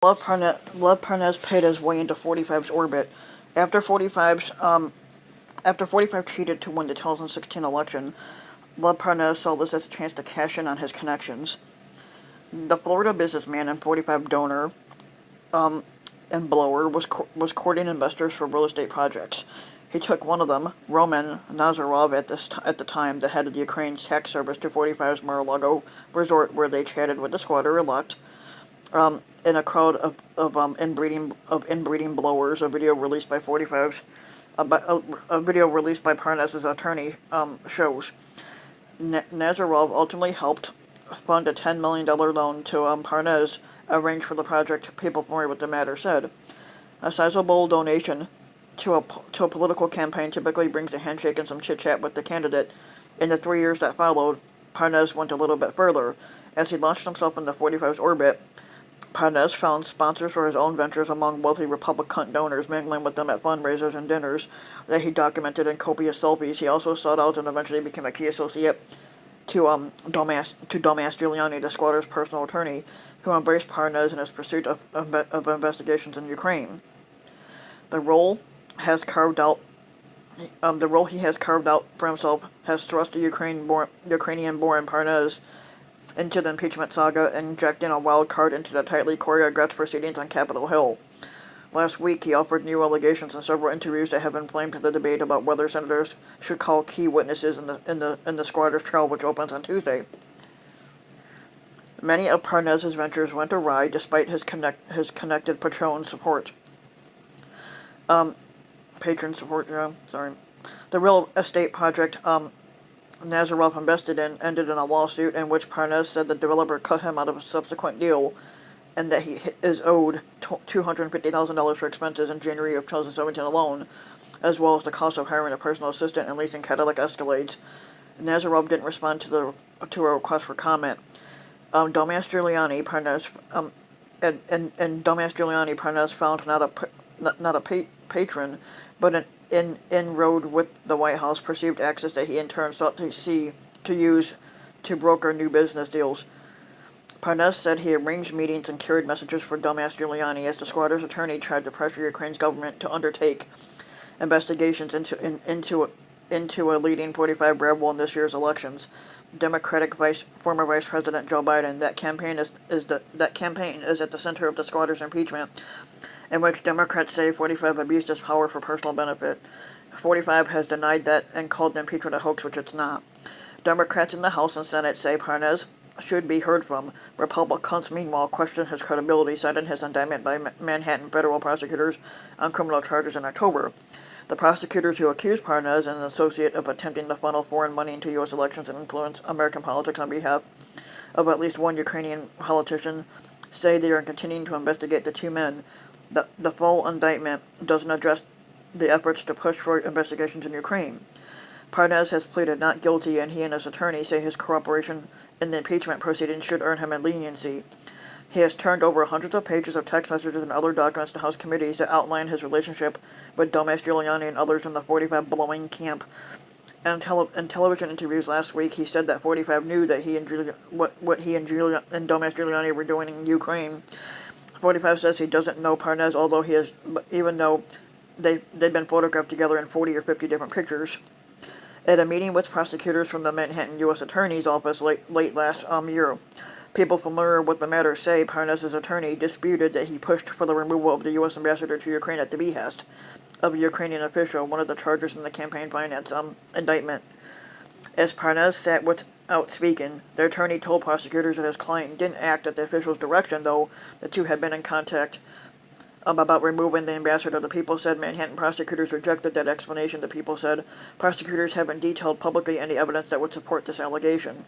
Lev Parnas paid his way into 45's orbit after 45 cheated to win the 2016 election. Lev Parnas saw this as a chance to cash in on his connections. The Florida businessman and 45 donor and blower was courting investors for real estate projects. He took one of them, Roman Nazarov, at the time the head of Ukraine's tax service, to 45's Mar-a-Lago resort, where they chatted with the squatter-elect. In a crowd of inbreeding blowers, a video released by 45's a video released by Parnas' attorney shows. Nazarov ultimately helped fund a $10 million loan to Parnas arranged for the project. People familiar with the matter said a sizable donation to a political campaign typically brings a handshake and some chit-chat with the candidate. In the 3 years that followed, Parnas went a little bit further. As he launched himself into 45's orbit, Parnas found sponsors for his own ventures among wealthy Republican donors, mingling with them at fundraisers and dinners that he documented in copious selfies. He also sought out and eventually became a key associate to Domas Giuliani, the squatter's personal attorney, who embraced Parnas in his pursuit of investigations in Ukraine. The role he has carved out for himself has thrust the Ukrainian-born Parnas into the impeachment saga, injecting a wild card into the tightly choreographed proceedings on Capitol Hill. Last week, he offered new allegations in several interviews that have inflamed the debate about whether senators should call key witnesses in the squatter's trial, which opens on Tuesday. Many of Parnas' ventures went awry despite his connected patron support. Patron support. The real estate project Nazarov invested in ended in a lawsuit in which Parnas said the developer cut him out of a subsequent deal, and that he is owed $250,000 for expenses in January of 2017 alone, as well as the cost of hiring a personal assistant and leasing Cadillac Escalades. Nazarov didn't respond to a request for comment. Domas Giuliani Parnas found not a patron, but an inroad with the White House, perceived access that he in turn sought to use to broker new business deals. Parnas said he arranged meetings and carried messages for Domas Giuliani as the squatter's attorney tried to pressure Ukraine's government to undertake investigations into a leading 45 rebel in this year's elections. Democratic former Vice President Joe Biden. That campaign is at the center of the squatter's impeachment, in which Democrats say 45 abused his power for personal benefit. 45 has denied that and called the impeachment a hoax, which it's not. Democrats in the House and Senate say Parnas should be heard from. Republicans, meanwhile, question his credibility, citing his indictment by Manhattan federal prosecutors on criminal charges in October. The prosecutors who accused Parnas and an associate of attempting to funnel foreign money into U.S. elections and influence American politics on behalf of at least one Ukrainian politician say they are continuing to investigate the two men. The full indictment doesn't address the efforts to push for investigations in Ukraine. Parnas has pleaded not guilty, and he and his attorney say his cooperation in the impeachment proceedings should earn him a leniency. He has turned over hundreds of pages of text messages and other documents to House committees that outline his relationship with Domas Giuliani and others in the 45 blowing camp. In television interviews last week, he said that 45 knew that what he and Domas Giuliani were doing in Ukraine. 45 says he doesn't know Parnas, even though they've been photographed together in 40 or 50 different pictures. At a meeting with prosecutors from the Manhattan U.S. Attorney's Office late last year, people familiar with the matter say Parnas' attorney disputed that he pushed for the removal of the U.S. ambassador to Ukraine at the behest of a Ukrainian official, one of the charges in the campaign finance indictment. As Parnas sat without speaking, the attorney told prosecutors that his client didn't act at the official's direction, though the two had been in contact about removing the ambassador. The People said Manhattan prosecutors rejected that explanation. The People said prosecutors haven't detailed publicly any evidence that would support this allegation.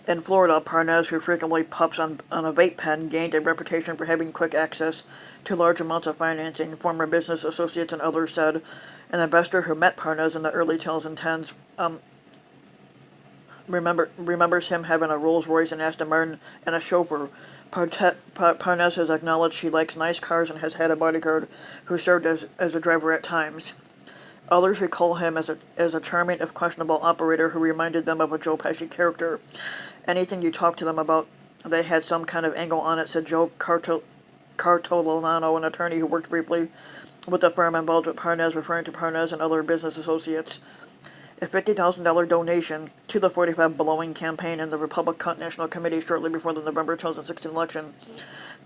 In Florida, Parnas, who frequently puffs on a vape pen, gained a reputation for having quick access to large amounts of financing. Former business associates and others said an investor who met Parnas in the early 2010s remembers him having a Rolls-Royce and Aston Martin and a chauffeur. Parnas has acknowledged he likes nice cars and has had a bodyguard who served as a driver at times. Others recall him as a charming, if questionable, operator who reminded them of a Joe Pesci character. Anything you talk to him about they had some kind of angle on it, said Joe Cartolano, an attorney who worked briefly with the firm involved with Parnas, referring to Parnas and other business associates. A $50,000 donation to the 45 Blowing campaign and the Republican National Committee shortly before the November 2016 election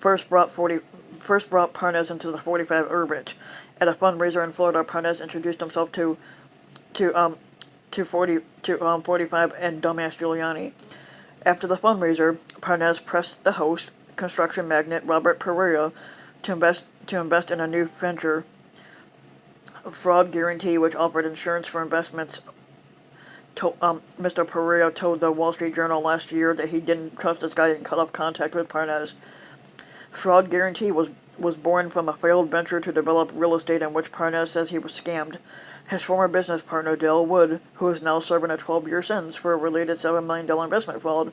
first brought Parnas into the 45 orbit. At a fundraiser in Florida, Parnas introduced himself to 45 and dumbass Giuliani. After the fundraiser, Parnas pressed the host, construction magnate Robert Pereira, to invest in a new venture, Fraud Guarantee, which offered insurance for investments. Mr. Pereira told the Wall Street Journal last year that he didn't trust this guy and cut off contact with Parnas. Fraud Guarantee was born from a failed venture to develop real estate in which Parnas says he was scammed. His former business partner, Dale Wood, who is now serving a 12-year sentence for a related $7 million investment fraud,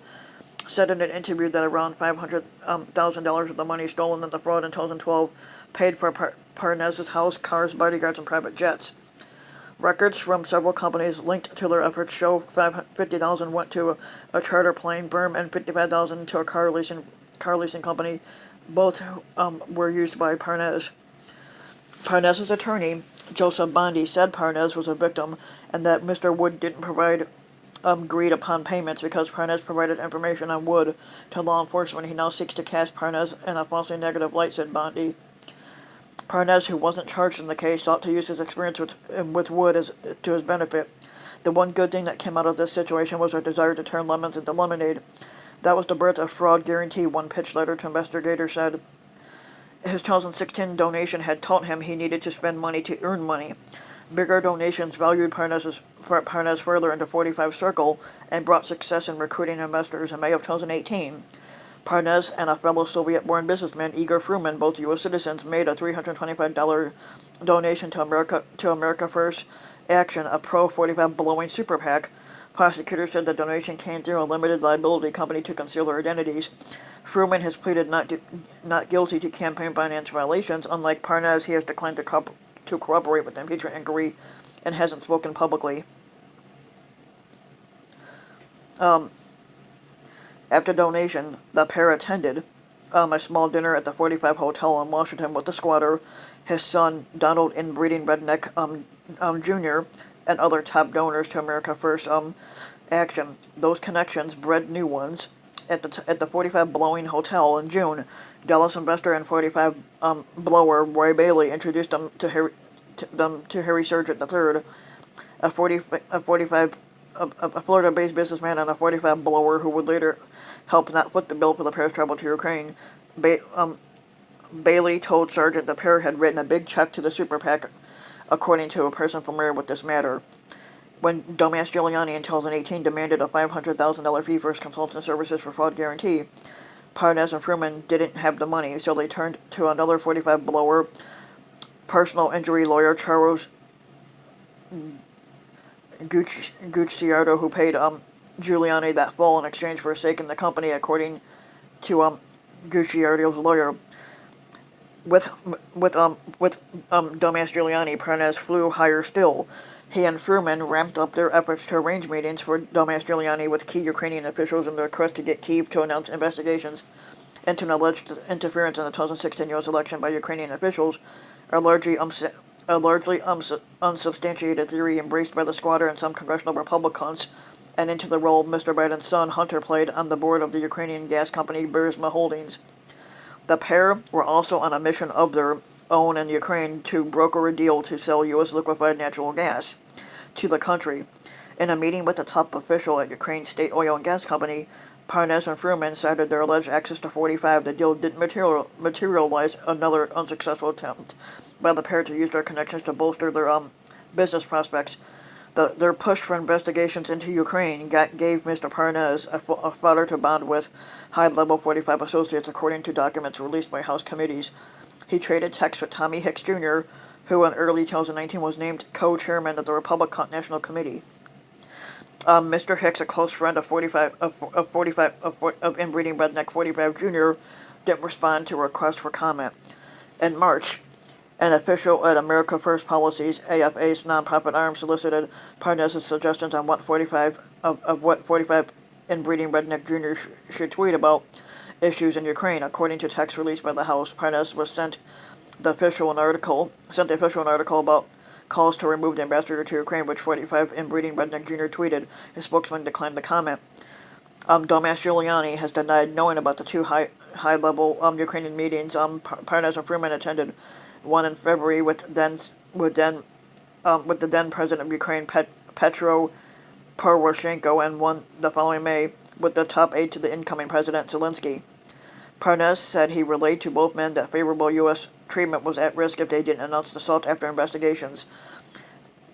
said in an interview that around $500,000 of the money stolen in the fraud in 2012 paid for Parnas' house, cars, bodyguards, and private jets. Records from several companies linked to their efforts show $50,000 went to a charter plane firm and $55,000 to a car leasing company. Both were used by Parnas. Parnas' attorney, Joseph Bondi, said Parnas was a victim and that Mr. Wood didn't provide agreed upon payments because Parnas provided information on Wood to law enforcement. He now seeks to cast Parnas in a falsely negative light, said Bondi. Parnas, who wasn't charged in the case, sought to use his experience with Wood to his benefit. The one good thing that came out of this situation was a desire to turn lemons into lemonade. That was the birth of Fraud Guarantee, one pitch letter to investigators said. His 2016 donation had taught him he needed to spend money to earn money. Bigger donations valued Parnas further into 45 circle and brought success in recruiting investors. In May of 2018, Parnas and a fellow Soviet-born businessman, Igor Fruman, both U.S. citizens, made a $325 donation to America First Action, a pro-45 blowing super PAC. Prosecutors said the donation came through a limited liability company to conceal their identities. Fruman has pleaded not guilty to campaign finance violations. Unlike Parnas, he has declined to cooperate with the impeachment inquiry and hasn't spoken publicly. After donation, the pair attended a small dinner at the 45 Hotel in Washington with the squatter, his son, Donald Inbreeding Redneck Jr., and other top donors to America First Action. Those connections bred new ones. At the 45 Blowing Hotel in June, Dallas investor and 45 blower Roy Bailey introduced them to Harry Sergent III, a Florida-based businessman and a 45 blower who would later help not foot the bill for the pair's travel to Ukraine. Bailey told Sargent the pair had written a big check to the super PAC, according to a person familiar with this matter. When dumbass Giuliani in 2018 demanded a $500,000 fee for his consultant services for Fraud Guarantee, Parnas and Fruman didn't have the money, so they turned to another 45 blower, personal injury lawyer Charles Gucciardo, who paid Giuliani that fall in exchange for a stake in the company, according to Gucciardo's lawyer. With dumbass Giuliani, Parnas flew higher still. He and Fruman ramped up their efforts to arrange meetings for dumbass Giuliani with key Ukrainian officials in their quest to get Kyiv to announce investigations into an alleged interference in the 2016 U.S. election by Ukrainian officials, a largely unsubstantiated theory embraced by the squatter and some congressional Republicans, and into the role Mr. Biden's son, Hunter, played on the board of the Ukrainian gas company Burisma Holdings. The pair were also on a mission of their own in Ukraine to broker a deal to sell U.S. liquefied natural gas to the country. In a meeting with a top official at Ukraine's state oil and gas company, Parnas and Fruman cited their alleged access to 45. The deal didn't materialize, another unsuccessful attempt by the pair to use their connections to bolster their business prospects. Their push for investigations into Ukraine gave Mr. Parnas a fodder to bond with high-level 45 associates, according to documents released by House committees. He traded texts with Tommy Hicks Jr., who in early 2019 was named co-chairman of the Republican National Committee. Mr. Hicks, a close friend of Inbreeding Redneck 45 Jr., didn't respond to a request for comment. In March, an official at America First Policies, AFA's nonprofit arm, solicited Parnas' suggestions on what 45 inbreeding redneck Jr. Should tweet about issues in Ukraine. According to text released by the House, Parnas was sent the official an article about calls to remove the ambassador to Ukraine, which 45 inbreeding redneck Jr. tweeted. His spokesman declined to comment. Dumbass Giuliani has denied knowing about the two high-level Ukrainian meetings Parnas and Freeman attended. One in February with the then president of Ukraine, Petro Poroshenko, and one the following May with the top aide to the incoming President Zelensky. Parnas said he relayed to both men that favorable U.S. treatment was at risk if they didn't announce the assault after investigations.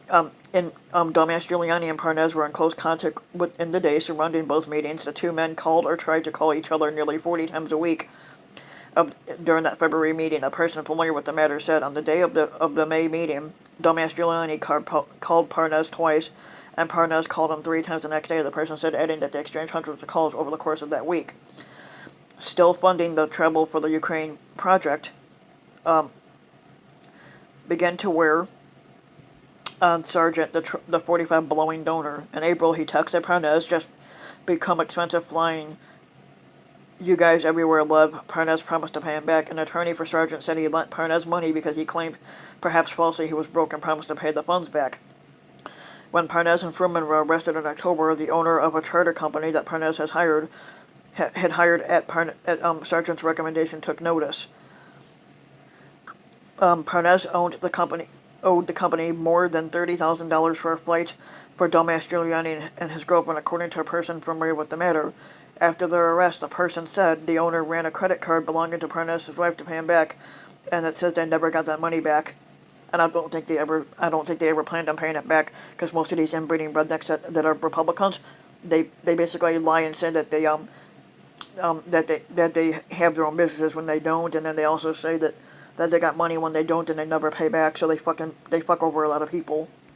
Dumbass Giuliani and Parnas were in close contact in the days surrounding both meetings. The two men called or tried to call each other nearly 40 times a week. During that February meeting, a person familiar with the matter said on the day of the May meeting, Dumbass Giuliani called Parnas twice, and Parnas called him 3 times the next day. The person said, adding that they exchanged hundreds of calls over the course of that week. Still funding the travel for the Ukraine project, began to wear on Sargent, the 45 blowing donor. In April, he texted Parnas, just become expensive flying. You guys everywhere love. Parnas promised to pay him back. An attorney for Sargent said he lent Parnas money because he claimed, perhaps falsely, he was broke and promised to pay the funds back. When Parnas and Fruman were arrested in October, the owner of a charter company that Parnas had hired at Sargent's recommendation took notice. Parnas owed the company more than $30,000 for a flight for dumbass Giuliani and his girlfriend, according to a person familiar with the matter. After their arrest, the person said the owner ran a credit card belonging to Parnas' wife to pay him back, and it says they never got that money back. And I don't think they ever planned on paying it back, because most of these inbreeding rednecks that are Republicans, they basically lie and say that they that they have their own businesses when they don't, and then they also say that they got money when they don't, and they never pay back. So they fuck over a lot of people.